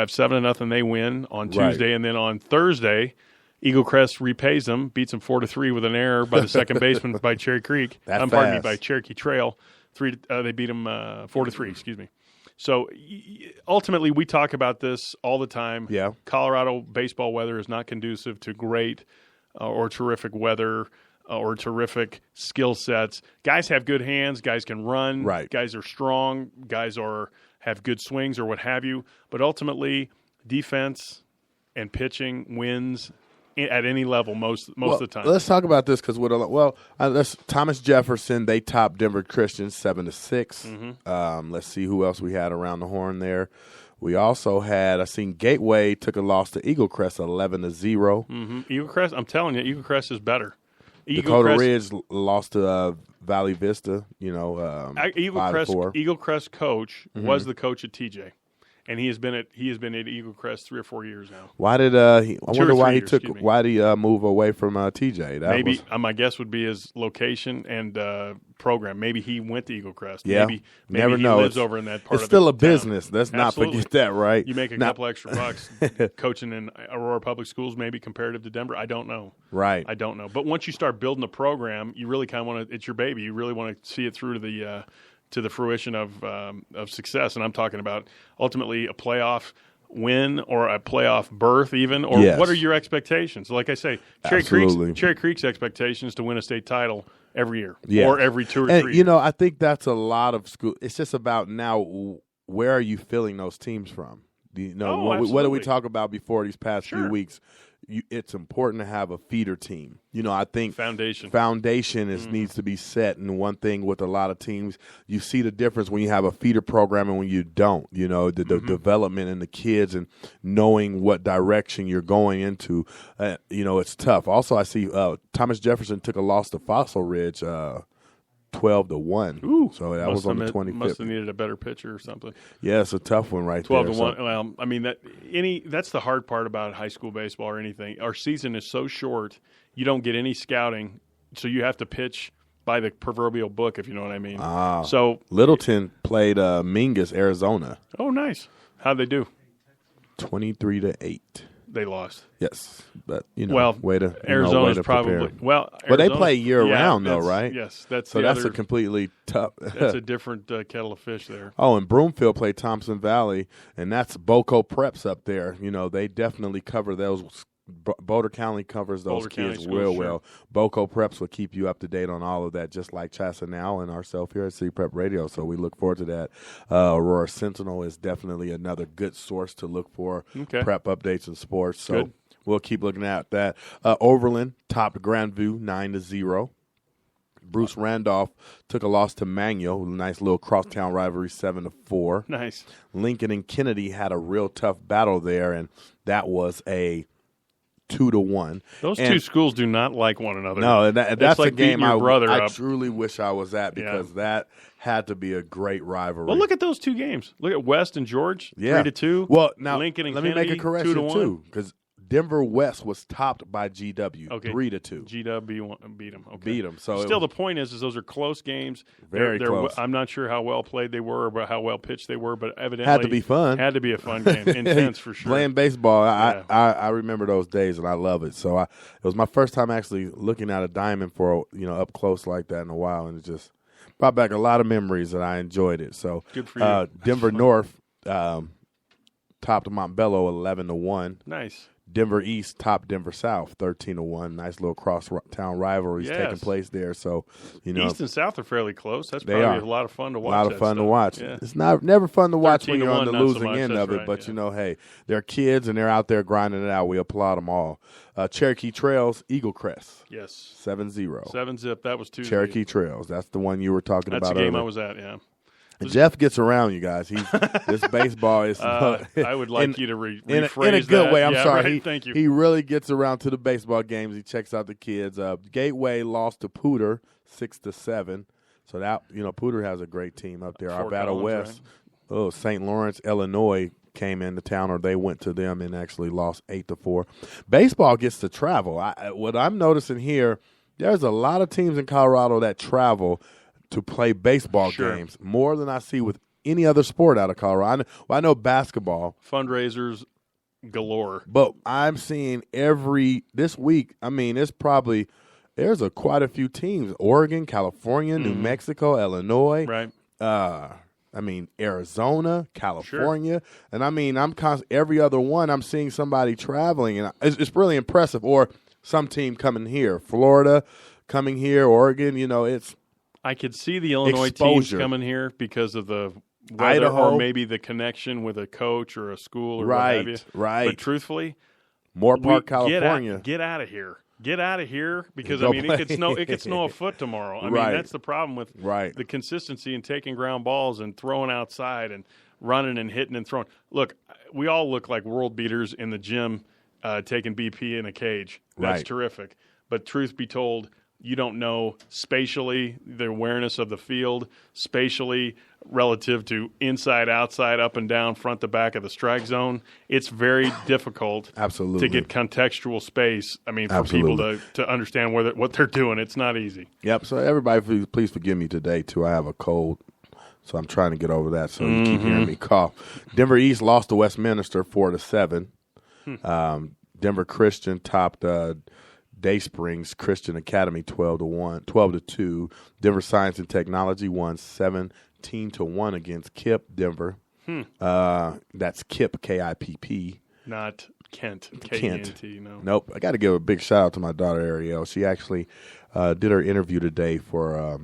have 7-0. They win on Tuesday, and then on Thursday, Eagle Crest repays them, beats them 4-3 with an error by the second baseman by Cherry Creek. Pardon me, by Cherokee Trail. They beat them 4-3. Excuse me. So ultimately, we talk about this all the time. Yeah. Colorado baseball weather is not conducive to great or terrific weather or terrific skill sets. Guys have good hands. Guys can run. Right. Guys are strong. Guys have good swings or what have you. But ultimately, defense and pitching wins at any level most of the time. Let's talk about this because Thomas Jefferson, they topped Denver Christian 7-6. Let's see who else we had around the horn there. We also had, I seen Gateway took a loss to Eagle Crest 11-0. Eagle Crest, I'm telling you, Eagle Crest is better. Dakota Ridge lost to Valley Vista, Eagle 5-4. Eagle Crest coach was the coach at TJ. And he has been at Eagle Crest 3 or 4 years now. Why did why did he move away from TJ? My guess would be his location and program. Maybe he went to Eagle Crest. Yeah, maybe never he know. lives over in that part. It's of still the a business. Town. Let's not forget that, right? You make a couple extra bucks coaching in Aurora Public Schools, maybe comparative to Denver. I don't know. Right. I don't know. But once you start building a program, you really kind of want to. It's your baby. You really want to see it through to the fruition of success. And I'm talking about ultimately a playoff win or a playoff berth even, or what are your expectations? Like I say, Cherry Creek's expectations to win a state title every year or every 2 or 3 years. I think that's a lot of school. It's just about now, where are you filling those teams from? What did we talk about before these past few weeks? It's important to have a feeder team. I think foundation needs to be set. And one thing with a lot of teams, you see the difference when you have a feeder program and when you don't. The development in the kids and knowing what direction you're going into. It's tough. Also, I see Thomas Jefferson took a loss to Fossil Ridge. 12-1. Ooh, so that was on the 25th. Must have needed a better pitcher or something. Yeah, it's a tough one right 12 there. 12-1. Well, I mean that's the hard part about high school baseball or anything. Our season is so short, you don't get any scouting, so you have to pitch by the proverbial book, if you know what I mean. So Littleton played Mingus, Arizona. Oh, nice. How'd they do? 23-8. They lost. Yes, but Arizona's probably but they play year round though, right? Yes, that's a completely tough. That's a different kettle of fish there. Oh, and Broomfield played Thompson Valley, and that's Boco Preps up there. They definitely cover those. Boulder County covers those kids real well. Boco Preps will keep you up to date on all of that, just like Chassanal and ourselves here at City Prep Radio. So we look forward to that. Aurora Sentinel is definitely another good source to look for prep updates and sports. So we'll keep looking at that. Overland topped Grandview 9-0. Bruce Randolph took a loss to Magno. Nice little crosstown rivalry, 7-4. Nice. Lincoln and Kennedy had a real tough battle there, and that was a 2-1. Those two schools do not like one another. No, that's like a game I truly wish I was at because that had to be a great rivalry. Well, look at those two games. Look at West and George, 3-2. Well, now Lincoln and let Kennedy, me make a correction too, because Denver West was topped by GW, 3-2. GW beat them. Okay. Beat them. So still, the point is those are close games. Very close. I'm not sure how well played they were or how well pitched they were, but evidently had to be fun. Had to be a fun game, intense for sure. Playing baseball, I remember those days and I love it. So it was my first time actually looking at a diamond for up close like that in a while, and it just brought back a lot of memories, and I enjoyed it. So good for you. Denver North topped Montbello 11-1. Nice. Denver East topped Denver South 13-1. Nice little cross-town rivalries taking place there. So, East and South are fairly close. That's probably a lot of fun to watch. A lot of fun to watch. Yeah. It's never fun to watch when you're on the losing end of it. But, hey, they're kids and they're out there grinding it out. We applaud them all. Cherokee Trails, Eagle Crest. Yes. 7-0. 7-zip. That was Tuesday. Cherokee Trails. That's the one you were talking about earlier. That's the game I was at, yeah. Jeff gets around, you guys. This baseball is. I would like you to rephrase in a good way. I'm sorry. Right, thank you. He really gets around to the baseball games. He checks out the kids. Gateway lost to Pooter 6-7. So that Pooter has a great team up there. Arvada West, St. Lawrence, Illinois came into town, or they went to them and actually lost 8-4. Baseball gets to travel. What I'm noticing here, there's a lot of teams in Colorado that travel to play baseball games, more than I see with any other sport out of Colorado. I know basketball. Fundraisers galore. But I'm seeing this week, I mean, there's quite a few teams. Oregon, California, New Mexico, Illinois. Right. I mean, Arizona, California. Sure. And I mean, every other one I'm seeing somebody traveling. And it's really impressive. Or some team coming here. Florida coming here, Oregon, I could see the Illinois exposure. Teams coming here because of the weather, Idaho. or maybe the connection with a coach or a school or right, what have you. Right. But truthfully, Moorpark, California. Get out of here. Get out of here because Go it could snow a foot tomorrow. I mean, that's the problem with the consistency and taking ground balls and throwing outside and running and hitting and throwing. Look, we all look like world beaters in the gym taking BP in a cage. That's terrific. But truth be told, you don't know spatially the awareness of the field, spatially relative to inside, outside, up and down, front to back of the strike zone. It's very difficult to get contextual space. I mean, for people to understand what they're doing. It's not easy. Yep. So everybody, please forgive me today, too. I have a cold, so I'm trying to get over that. So you keep hearing me cough. Denver East lost to Westminster 4-7. Denver Christian topped Day Springs Christian Academy 12-2. Denver Science and Technology won 17-1 against KIPP Denver. That's KIPP, K-I-P-P. Not Kent, K-E-N-T. No. Nope. I got to give a big shout out to my daughter Ariel. She actually did her interview today for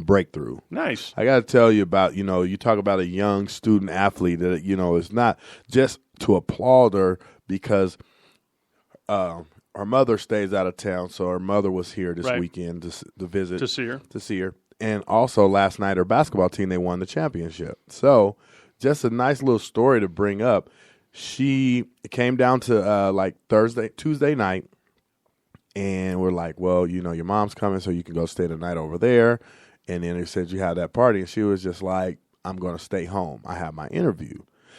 Breakthrough. Nice. I got to tell you about, you talk about a young student athlete that, it's not just to applaud her because her mother stays out of town, so her mother was here this weekend to visit. To see her. And also last night, her basketball team, they won the championship. So just a nice little story to bring up. She came down to Tuesday night, and we're like, well, your mom's coming, so you can go stay the night over there. And then they said you had that party, and she was just like, I'm going to stay home. I have my interview.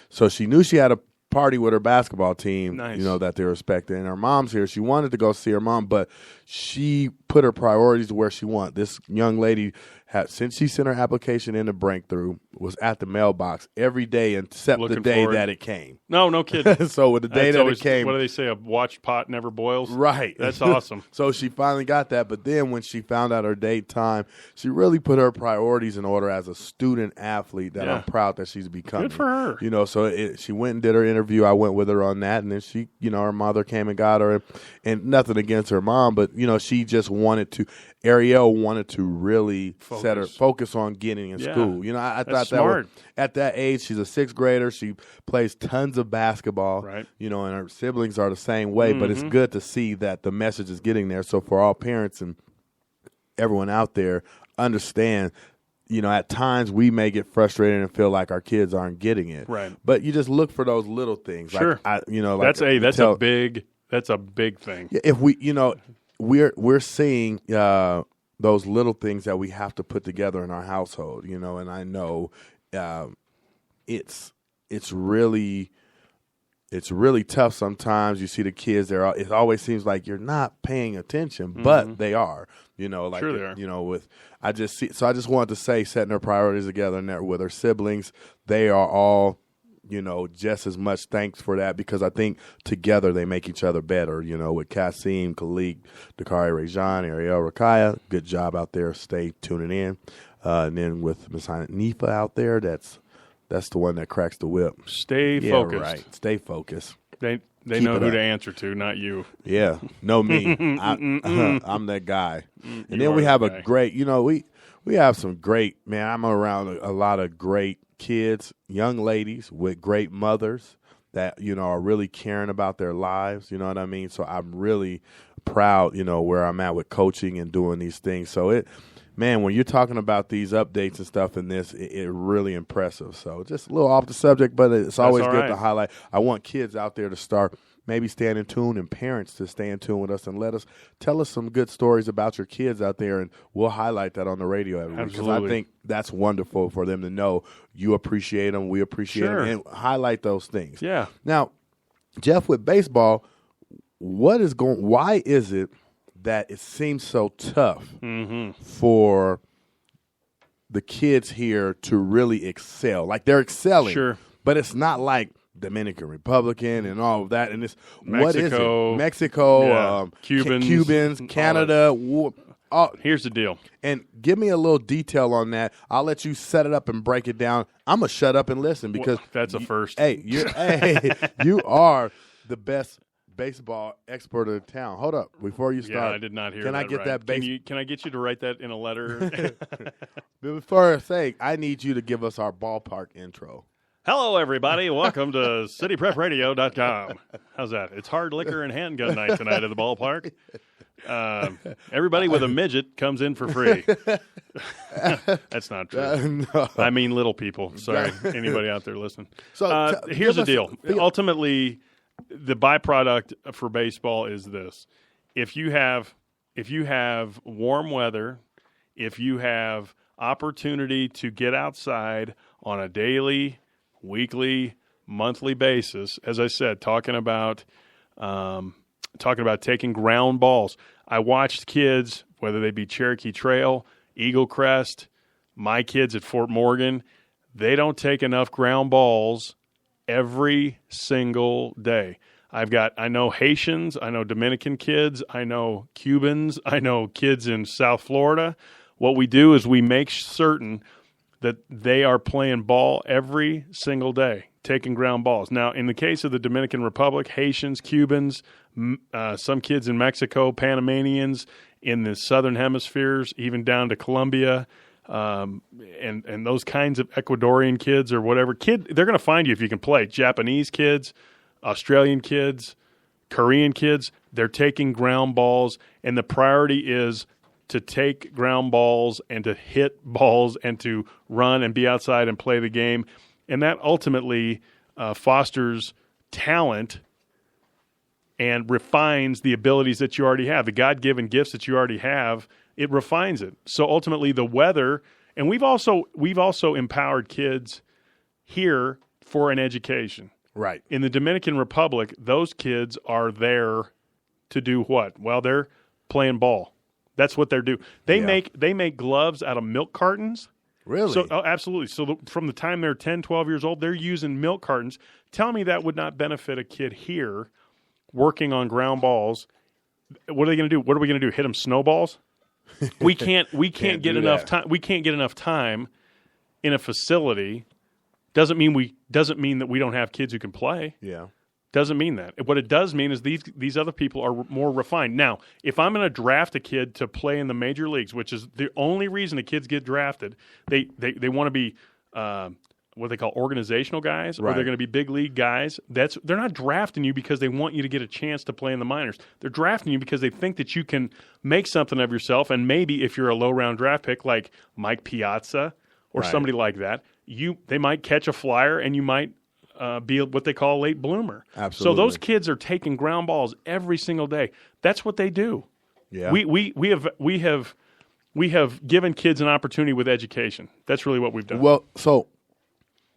So she knew she had a party with her basketball team, that they respected. And her mom's here. She wanted to go see her mom, but she put her priorities where she wanted. This young lady, since she sent her application in to Breakthrough, was at the mailbox every day except the day that it came. No kidding. So with the day that it came. What do they say? A watched pot never boils? Right. That's awesome. So she finally got that. But then when she found out her date time, she really put her priorities in order as a student athlete that I'm proud that she's becoming. Good for her. So she went and did her interview. I went with her on that. And then she, her mother came and got her. And nothing against her mom, but, she just Ariel wanted to really focus on getting in school. I thought smart. At that age, she's a sixth grader. She plays tons of basketball. Right. And her siblings are the same way. But it's good to see that the message is getting there. So for all parents and everyone out there, understand. At times we may get frustrated and feel like our kids aren't getting it. Right. But you just look for those little things. Sure. Like, that's a big thing. If we, we're seeing those little things that we have to put together in our household, and I know it's really tough sometimes. You see the kids there. It always seems like you're not paying attention, but they are. Sure they are. I just wanted to say, setting her priorities together and that with her siblings, they are all, just as much thanks for that because I think together they make each other better. With Kasim, Khalid, Dakari Rajan, Ariel Rakaya, good job out there. Stay tuning in. And then with Miss Nifa out there, that's the one that cracks the whip. Stay focused. Right. Stay focused. They know who to answer to, not you. Yeah, no me. I'm that guy. And then we have a great, we have some great, man, I'm around a lot of great kids, young ladies with great mothers that, are really caring about their lives, you know what I mean? So I'm really proud, where I'm at with coaching and doing these things. So man, when you're talking about these updates and stuff in this, it's really impressive. So just a little off the subject, but it's always good to highlight. I want kids out there to start maybe staying in tune and parents to stay in tune with us and tell us some good stories about your kids out there, and we'll highlight that on the radio every week. Because I think that's wonderful for them to know you appreciate them, we appreciate them, and highlight those things. Yeah. Now, Jeff, with baseball, why is it that it seems so tough for the kids here to really excel. Like they're excelling. Sure. But it's not like Dominican Republic and all of that. And it's Mexico, what is it? Mexico, Cubans, Canada. Here's the deal. And give me a little detail on that. I'll let you set it up and break it down. I'm going to shut up and listen because that's a first. Hey, you are the best baseball expert of the town. Hold up before you start. Yeah, I did not hear that. Can I get right. that? Can I get you to write that in a letter? Before I say, I need you to give us our ballpark intro. Hello, everybody. Welcome to cityprepradio.com. How's that? It's hard liquor and handgun night tonight at the ballpark. Everybody with a midget comes in for free. That's not true. No. I mean little people. Sorry, anybody out there listening. So here's the deal. Ultimately, the byproduct for baseball is this: if you have warm weather, if you have opportunity to get outside on a daily, weekly, monthly basis, as I said, talking about taking ground balls. I watched kids, whether they be Cherokee Trail, Eagle Crest, my kids at Fort Morgan, they don't take enough ground balls every single day. I know Haitians, I know Dominican kids, I know Cubans, I know kids in South Florida. What we do is we make certain that they are playing ball every single day, taking ground balls. Now, in the case of the Dominican Republic, Haitians, Cubans, some kids in Mexico, Panamanians in the southern hemispheres, even down to Colombia, and those kinds of Ecuadorian kids or whatever. They're going to find you if you can play. Japanese kids, Australian kids, Korean kids, they're taking ground balls, and the priority is to take ground balls and to hit balls and to run and be outside and play the game. And that ultimately fosters talent and refines the abilities that you already have, the God-given gifts that you already have. It refines it. So ultimately, the weather, and we've also empowered kids here for an education. Right. In the Dominican Republic, those kids are there to do what? Well, they're playing ball. That's what they're doing. They make gloves out of milk cartons. Really? So, absolutely. So from the time they're 10, 12 years old, they're using milk cartons. Tell me that would not benefit a kid here working on ground balls. What are they going to do? What are we going to do? Hit them snowballs? We can't get enough time. We can't get enough time in a facility. Doesn't mean that we don't have kids who can play. Yeah. Doesn't mean that. What it does mean is these other people are more refined. Now, if I'm going to draft a kid to play in the major leagues, which is the only reason the kids get drafted, they want to be what they call organizational guys, right, or they're going to be big league guys. They're not drafting you because they want you to get a chance to play in the minors. They're drafting you because they think that you can make something of yourself, and maybe if you're a low-round draft pick like Mike Piazza or right, somebody like that, they might catch a flyer and you might be what they call a late bloomer. Absolutely. So those kids are taking ground balls every single day. That's what they do. Yeah. We have given kids an opportunity with education. That's really what we've done. Well, so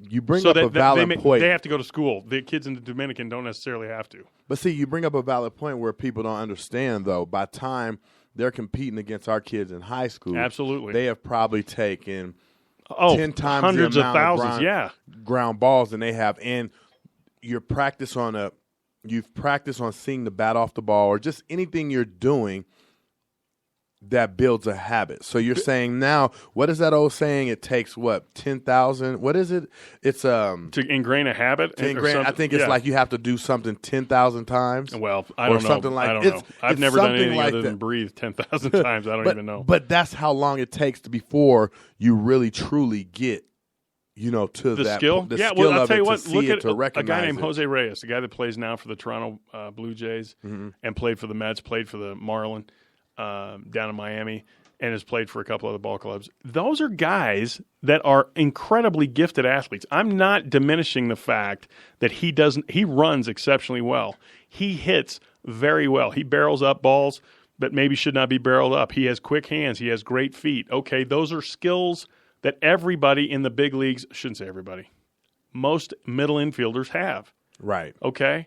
you bring up a valid point. They have to go to school. The kids in the Dominican don't necessarily have to. But see, you bring up a valid point where people don't understand, though. By the time they're competing against our kids in high school, absolutely, they have probably taken 10 times hundreds the amount of thousands, ground balls than they have. And you've practiced on seeing the bat off the ball or just anything you're doing that builds a habit. So you're saying now, what is that old saying? It takes 10,000? What is it? It's to ingrain a habit. I think it's like you have to do something 10,000 times. Well, I don't know. Something like I don't know. I've never done anything other than breathe 10,000 times. I don't even know. But that's how long it takes before you really truly get, to the that skill. Skill I'll tell you what. Look at a guy named Jose Reyes, the guy that plays now for the Toronto Blue Jays and played for the Mets, played for the Marlins down in Miami, and has played for a couple other ball clubs. Those are guys that are incredibly gifted athletes. I'm not diminishing the fact that he runs exceptionally well. He hits very well. He barrels up balls that maybe should not be barreled up. He has quick hands. He has great feet. Okay, those are skills that everybody in the big leagues, shouldn't say everybody, most middle infielders have. Right. Okay?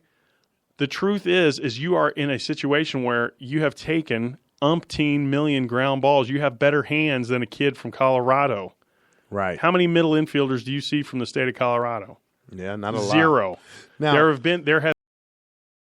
The truth is you are in a situation where you have taken umpteen million ground balls. You have better hands than a kid from Colorado. Right. How many middle infielders do you see from the state of Colorado? Yeah, not a lot. Zero. Now, There has